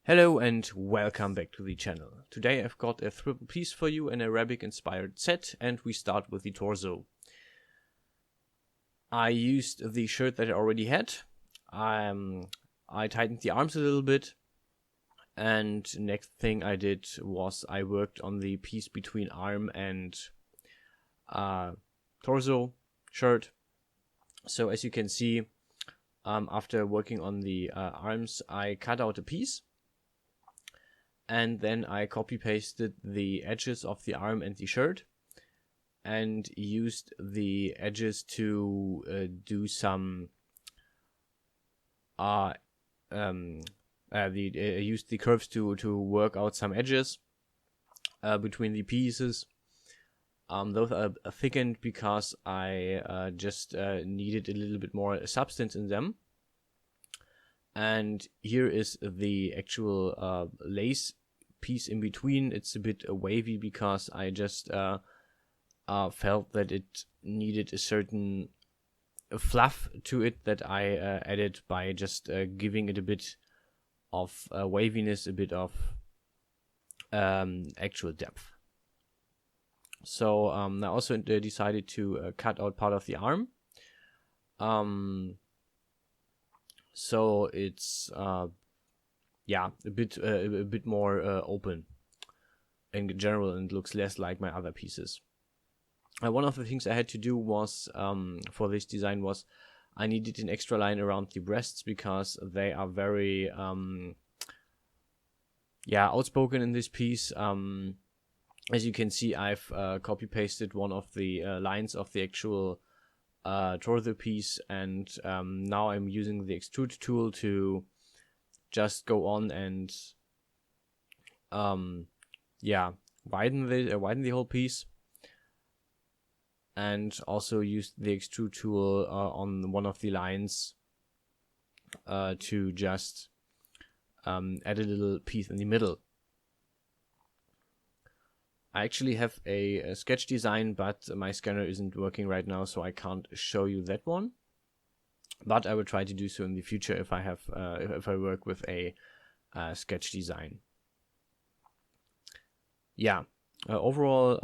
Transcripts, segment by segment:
Hello and welcome back to the channel. Today I've got a triple piece for you, an Arabic inspired set, and we start with the torso. I used the shirt that I already had. I tightened the arms a little bit, and next thing I did was I worked on the piece between arm and torso shirt. So as you can see, after working on the arms, I cut out a piece. And then I copy-pasted the edges of the arm and the shirt and used the edges to do some used the curves to work out some edges between the pieces. Those are thickened because I just needed a little bit more substance in them. And here is the actual lace piece in between. It's a bit wavy because I just felt that it needed a certain fluff to it that I added by just giving it a bit of waviness, a bit of actual depth. So I also decided to cut out part of the arm. So it's a bit more open in general, and looks less like my other pieces. One of the things I had to do was for this design was I needed an extra line around the breasts because they are very outspoken in this piece. As you can see, I've copy pasted one of the lines of the actual torso piece, and now I'm using the extrude tool to just go on and widen the whole piece, and also use the extrude tool on one of the lines to just add a little piece in the middle. I actually have a sketch design, but my scanner isn't working right now, so I can't show you that one. But I will try to do so in the future if I have if I work with a sketch design. Overall,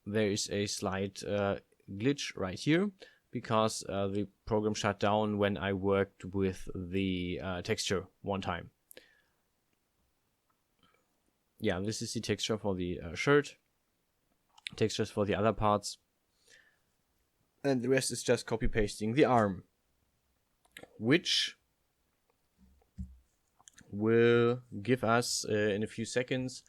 there is a slight glitch right here because the program shut down when I worked with the texture one time. Yeah, this is the texture for the shirt, textures for the other parts, and the rest is just copy pasting the arm, which will give us in a few seconds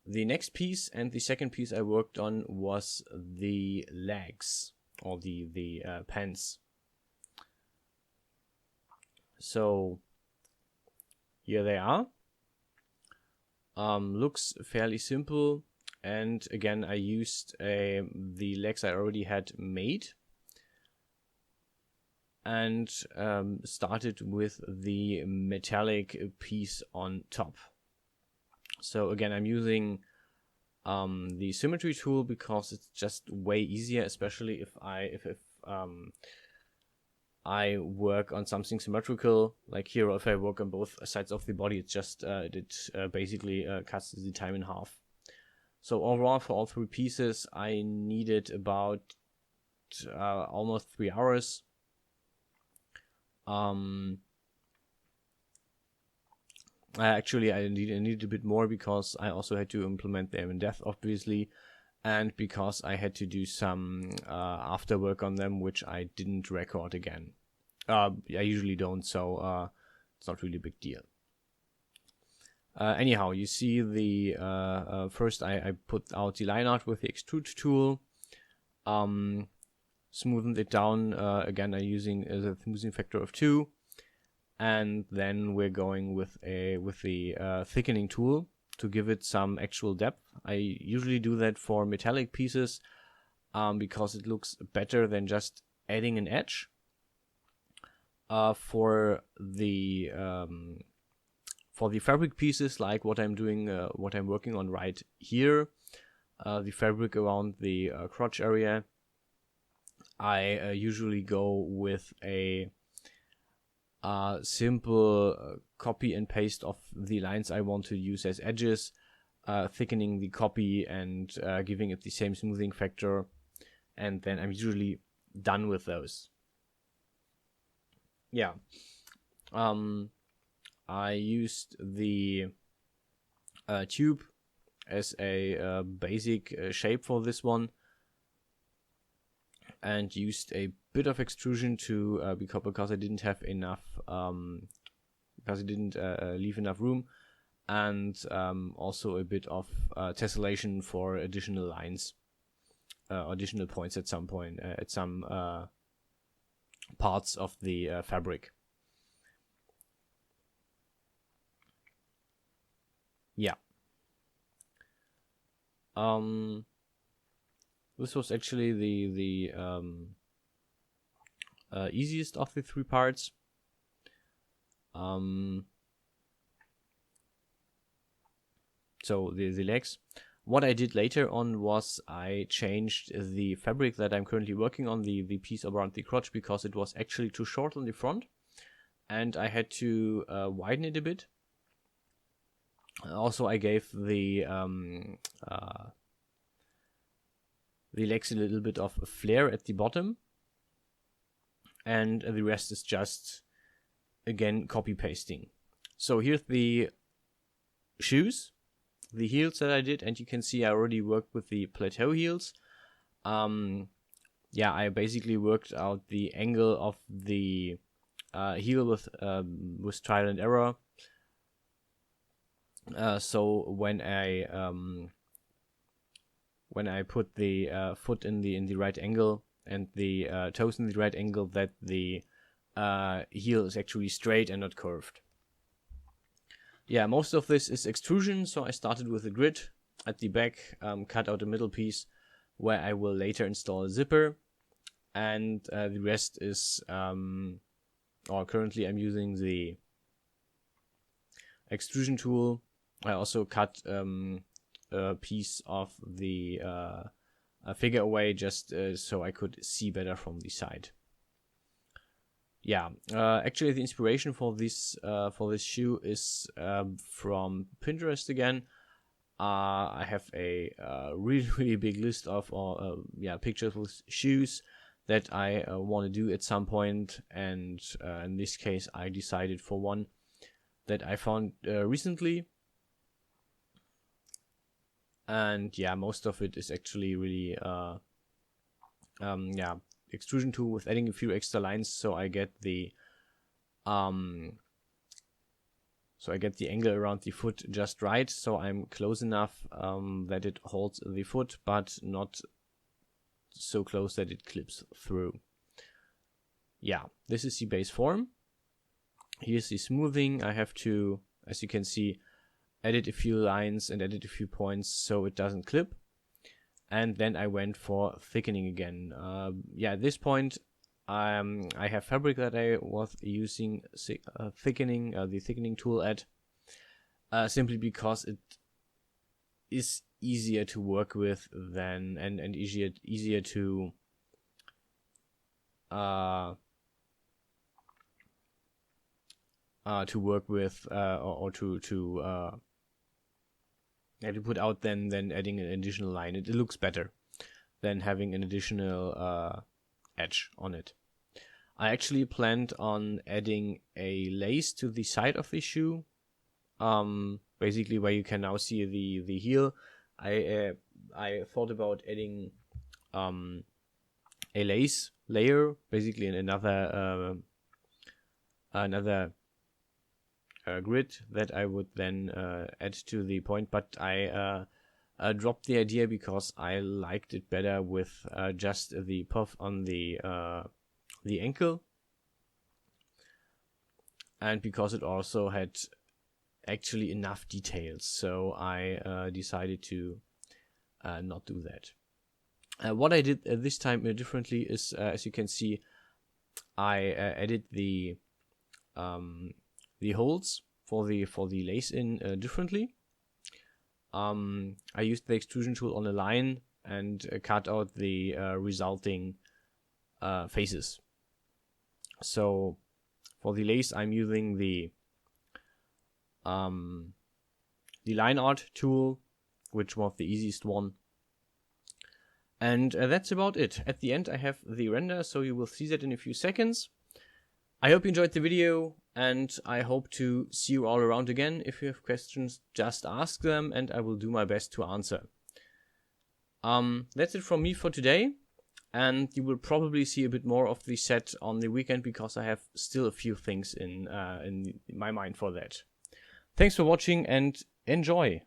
the next piece. And the second piece I worked on was the legs, or the pants. So here they are. Looks fairly simple, and again I used the legs I already had made, and started with the metallic piece on top. So again, I'm using the symmetry tool because it's just way easier, especially if I work on something symmetrical, like here, or if I work on both sides of the body. It's just it basically cuts the time in half. So overall, for all three pieces, I needed about almost 3 hours. I needed a bit more because I also had to implement them in depth, obviously, and because I had to do some after work on them, which I didn't record again. I usually don't, so it's not really a big deal. Anyhow, you see the first I put out the line art with the extrude tool, smoothened it down. Again, I'm using the smoothing factor of 2, and then we're going with the thickening tool to give it some actual depth. I usually do that for metallic pieces because it looks better than just adding an edge. For the fabric pieces, like what I'm doing, what I'm working on right here, the fabric around the crotch area, I usually go with a simple copy and paste of the lines I want to use as edges, thickening the copy and giving it the same smoothing factor, and then I'm usually done with those. Yeah. I used the tube as a basic shape for this one, and used a bit of extrusion to because I didn't have enough, because I didn't leave enough room, and also a bit of tessellation for additional lines, additional points at some point, at some parts of the fabric. Yeah. This was actually the easiest of the three parts. So the legs. What I did later on was I changed the fabric that I'm currently working on, the piece around the crotch, because it was actually too short on the front, and I had to widen it a bit. Also, I gave the legs a little bit of a flare at the bottom, and the rest is just, again, copy pasting. So here's the shoes, the heels that I did, and you can see I already worked with the plateau heels. Yeah, I basically worked out the angle of the heel with trial and error. So when I put the foot in the right angle and the toes in the right angle, that the heel is actually straight and not curved. Yeah, most of this is extrusion, so I started with a grid at the back, cut out a middle piece where I will later install a zipper, and the rest is, or currently I'm using the extrusion tool. I also cut a piece of the figure away just so I could see better from the side. Yeah, actually the inspiration for this shoe is from Pinterest again. I have a really big list of pictures with shoes that I want to do at some point, and in this case I decided for one that I found recently. And yeah, most of it is actually really extrusion tool with adding a few extra lines, so I get the angle around the foot just right, so I'm close enough that it holds the foot, but not so close that it clips through. Yeah, this is the base form. Here's the smoothing. I have to, as you can see, edit a few lines and edit a few points so it doesn't clip. And then I went for thickening again. At this point, I have fabric that I was using the thickening tool at, simply because it is easier to work with than and easier to work with or to put out than adding an additional line. It looks better than having an additional edge on it. I actually planned on adding a lace to the side of the shoe, basically where you can now see the heel. I thought about adding a lace layer, basically another grid that I would then add to the point, but I dropped the idea because I liked it better with just the puff on the ankle, and because it also had actually enough details, so I decided to not do that. What I did this time differently is, as you can see, I added the holes for the lace in differently. I used the extrusion tool on a line and cut out the resulting faces. So for the lace, I'm using the line art tool, which was the easiest one. And that's about it. At the end I have the render, so you will see that in a few seconds. I hope you enjoyed the video, and I hope to see you all around again. If you have questions, just ask them and I will do my best to answer. That's it from me for today, and you will probably see a bit more of the set on the weekend because I have still a few things in my mind for that. Thanks for watching and enjoy!